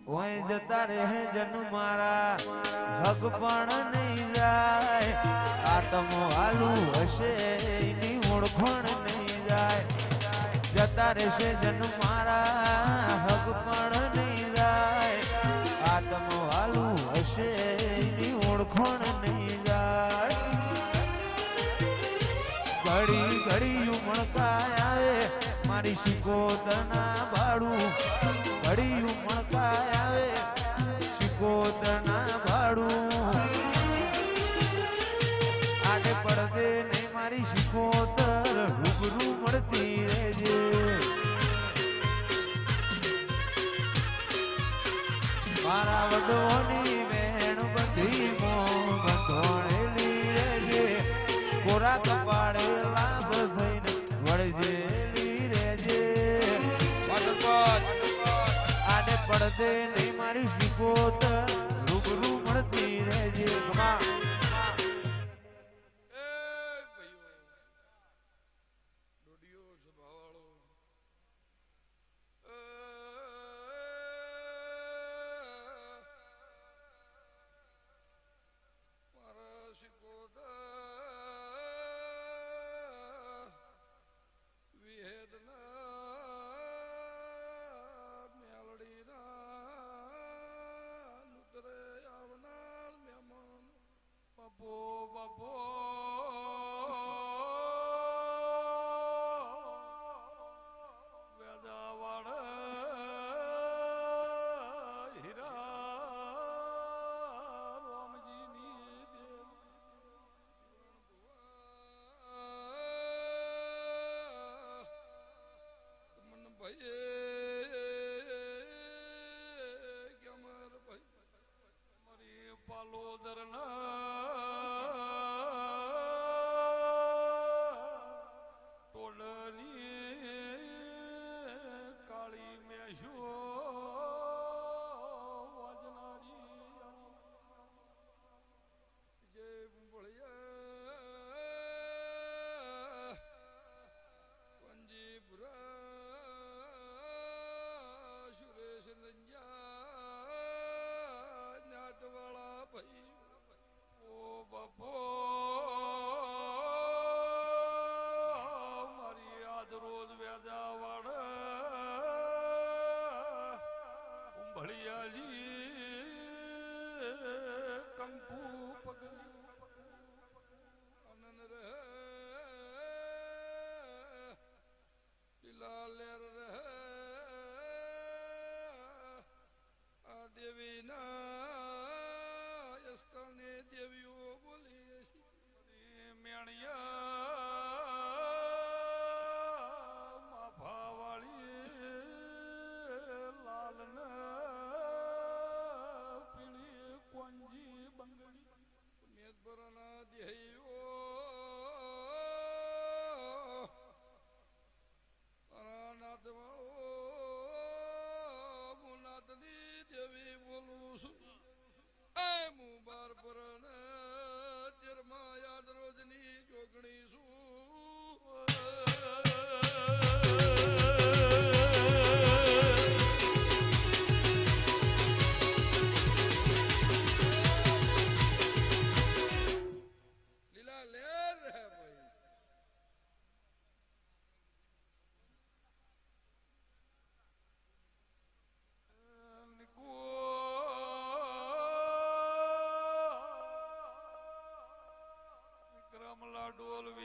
ઓય જતા રહે જન મારા હક પણ નહીં જાય આત્મો હાલું હશે એની ઓળખણ નહીં જાય જતા રહેશે જન મારા હક પણ નહીં જાય આત્મો હાલું હશે એની ઓળખણ નહીં જાય ઘડી ઘડી ઉમળકાય આવે મારી શિકોતના બાળું ઘડી ઉમળકાય આવે શિકોતના ભાડું આડે પડદે નહીં મારી શિકોતર રૂબરૂ મળતી રહેજે મારા વડોની વેણ બધી મોં બંધોણેલી રહેજે કોરા કપાળે લાભ થઈને વળજેલી રહેજે આડે પડદે નહીં મારી શિકોતર રૂબરૂ મળતી રહેજે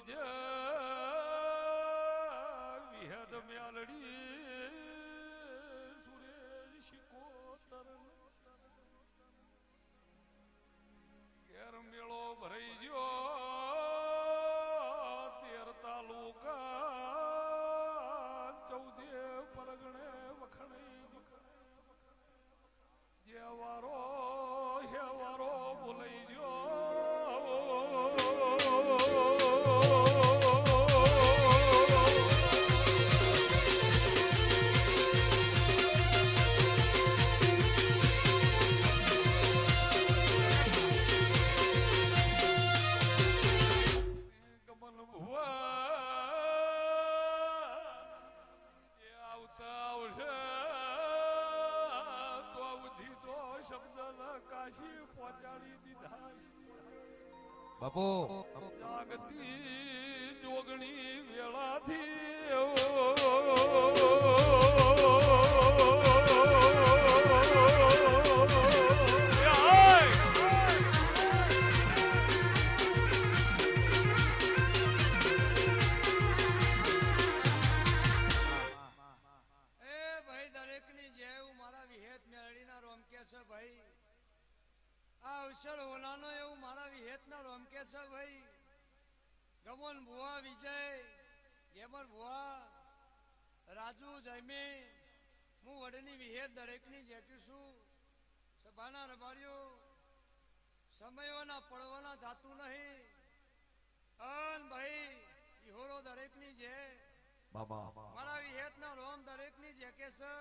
જે વિહદ મ્યાલડી સુરેશ શિકોતર ઘેર મેળો ભરાઈ ગયો 13 તાલુકા 14 પરગણે વખણાઈ જે વારો બોલાઈ ગયો બાપુ જાગતી જોગણી વેળાથી અવસર હોનાનો એવું મારા વિહેતના રોમ કે છે ભાઈ ગમન ભુવા વિજય ગેમર ભુવા રાજુ જયમી હું વડની વિહેત દરેકની જેટું છું સભાના રબારીઓ સમયોના પડવાના થાતું નહીં અન ભાઈ ઈહોરો દરેકની જે બાબા મારા વિહેતના રોમ દરેકની જે કે છે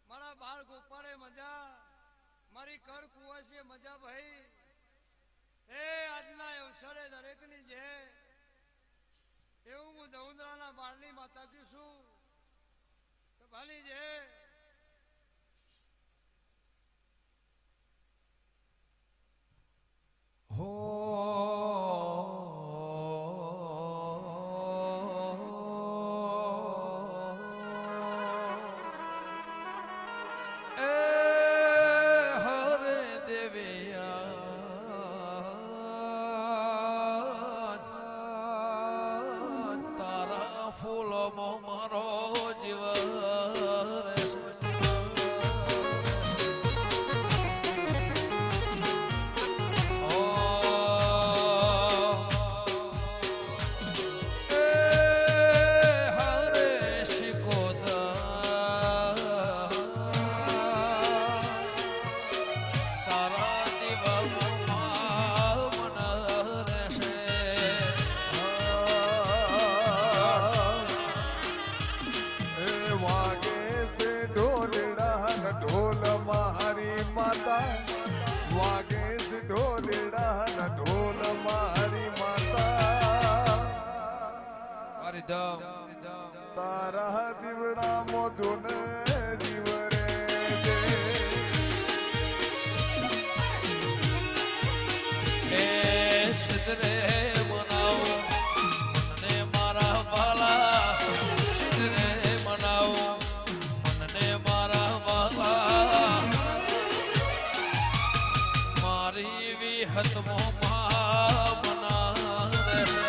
મારા બાળ ગોપાળે મજા મારી કર કુવાસી મજા ભાઈ એ આજના અવસરે દરેકની જે એવું હું જઉંદરાના બારની માતા કયું છું સભાની જે હો તારા દીવડા મોઢું જીવ રે એ સિદ્ધરે મનાવો મને મારા વાલા સિદ્ધરે મનાવો મને મારા વાલા મારી વિહતમાં મના રહેશે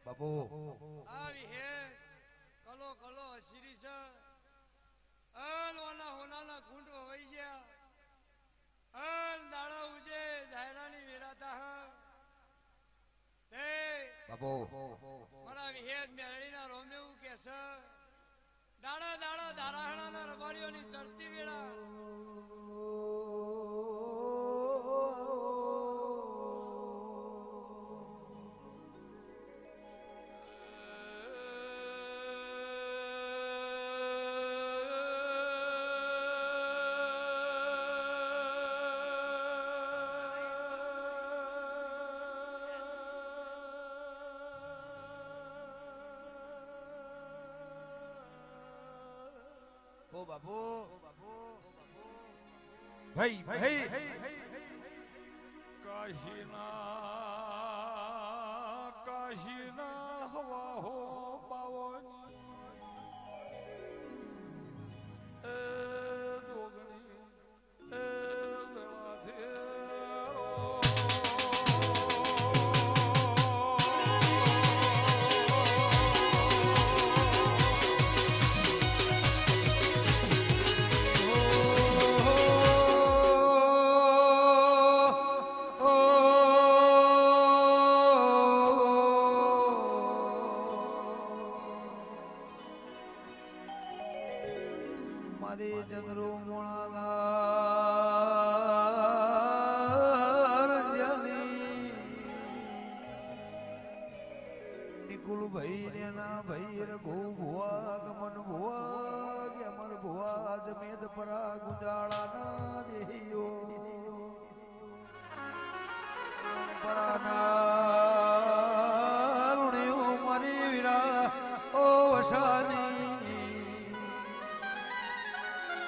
બાપુ આવી હે કલો કલો હસીરી છે અન ઓના હોનાના કુંડ વહી ગયા અન દાડા ઉજે જાયરાની વેરાતા હ તે બાપુ મારા વિહેદ મેળડીના રોમે એવું કે છે દાડા દાડા દારાહણાના રબારીઓની ચડતી વેળા બાપુ ભાઈ ભાઈ કાશીના હવા હો પાવની એ જોગણી એ મારી ચંદ્રુ મોણાના નિકુલ ભાઈ રેના ભાઈ રઘુ ભુવા ગમન ભુવા કે અમર ભુવા જમેદ પરા ગુજાળાના દેહીઓ પરાના લુણિયો મારી વીરા ઓ વસાની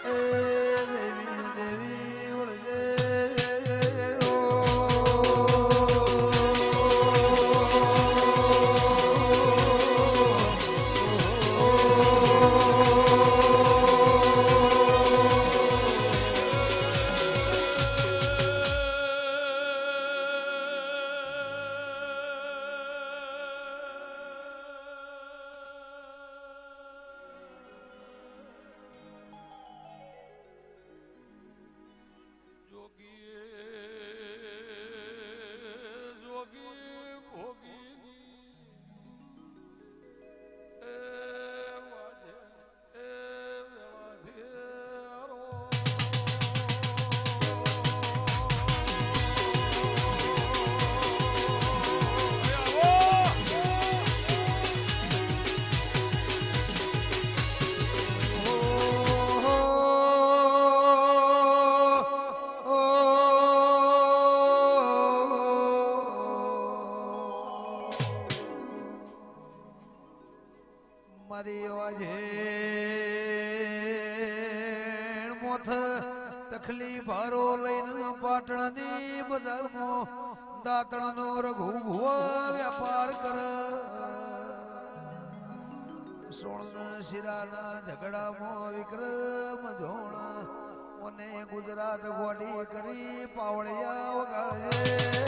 દેવી દેવી ઉળજે મારી વાજે મોથ તખલી ભારો લઈને પાટણની બજારમાં દાતણનો રઘુ ભુવા વ્યાપાર કર સોળના શિરાના ઝઘડામાં વિક્રમ જોણા મને ગુજરાત ગોડી કરી પાવળિયા વગાડજે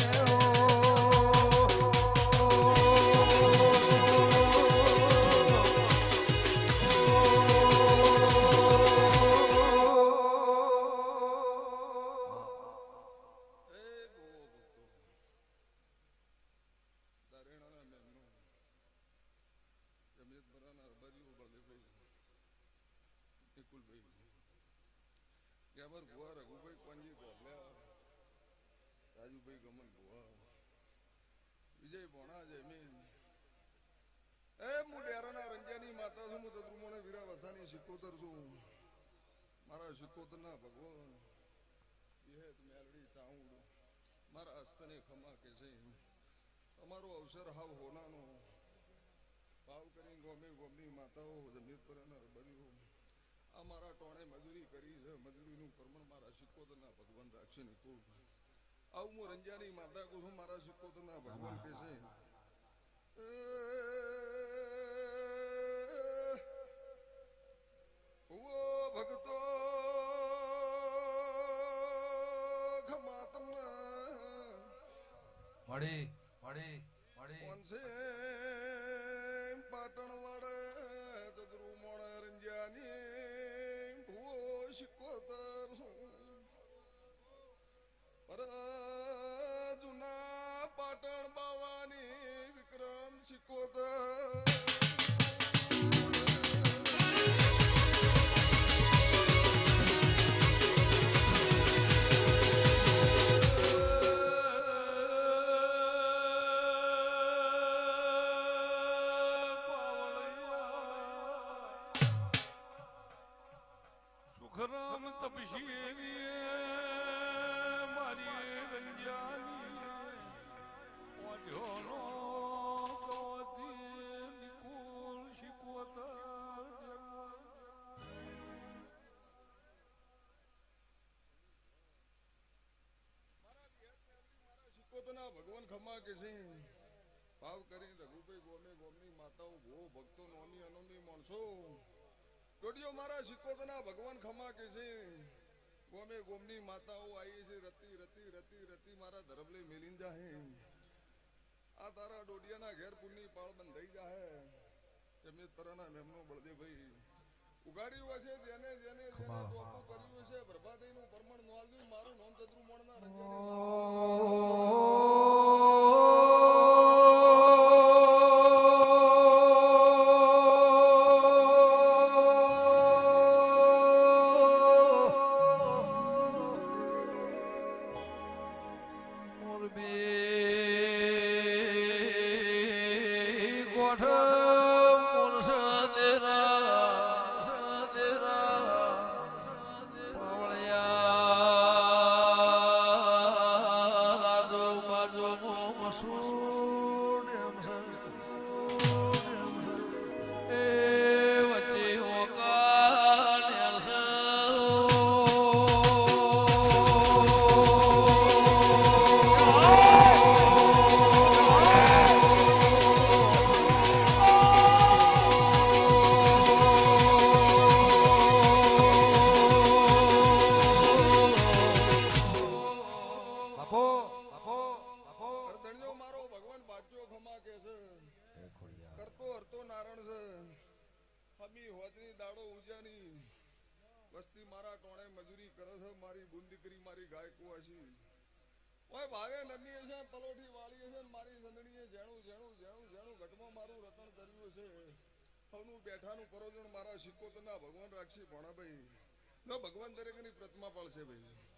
રાજુભાઈ ગમન ભુવા વિજય ભોણા જમીન એ હું ડેરાના રંજાની માતા છું હું ચતુર્મોણે વીરા વસાની સિકોતર છું મારા સિકોતરના ભગવાન વિહેત મેલડી ચાઉડ મારા હસ્તને ખમા કે છે તમારો અવસર હાવ હોનાનો ભાવ કરીને ગોમે ગોમની માતાઓ જમીન પરના બન્યું આ મારા ટોણે મજૂરી કરી છે મજૂરીનું કર્મણ મારા સિકોતરના ભગવાન રાખશે ને ખૂબ આવું હું રંજાની માતા કહું છું મારા સિકોતરના ભગવાન કે છે ભક્તો ખમા તમને મળી મળી મળી કોનસે પાટણ વાડે ચદરુ મોણ રંજાની ભૂવો સિકોતર પર જૂના પાટણ બાવાની વિક્રમ સિકોતર સુખરામ તપસી મારી સિકોતના ભગવાન ખમા કે સિંહ ભાવ કરી રઘુભાઈ ગોમે ગોમની માતાઓ ભો ભક્તો નોની અનોની માણસો ડોડિયો મારા સિકોતના ભગવાન ખમા કે સિંહ ગોમે ગોમની માતાઓ આવી છે રતી રતી રતી રતી મારા ધરબલે મેલીન જાહે આ તારા ડોડિયાના ઘેર પુણ્ય પાળ બંધાઈ જાહે એમને તરાના મેમનો બળદેવભાઈ ઉગાડ્યું હશે જેને જેને જેને ટોપું કર્યું હશે પ્રભાદેનું પરમણ નોંધ્યું મારું નોંધ ચતુર મણના વસ્તી મારા ટોણે મજૂરી કરે છે મારી બુન દીકરી મારી ગાય કુવાસી ઓય ભાવે નમી છે પલોઠી વાળી છે મારી સંદણીએ જેણું જેણું જેણું જેણું ઘટમાં મારું રતન કર્યું છે હવનું બેઠાનું પરોજણ મારા સિકોતના ભગવાન રાખશી ભણાભાઈ જો ભગવાન દરેકની પ્રતિમા પાળશે ભાઈ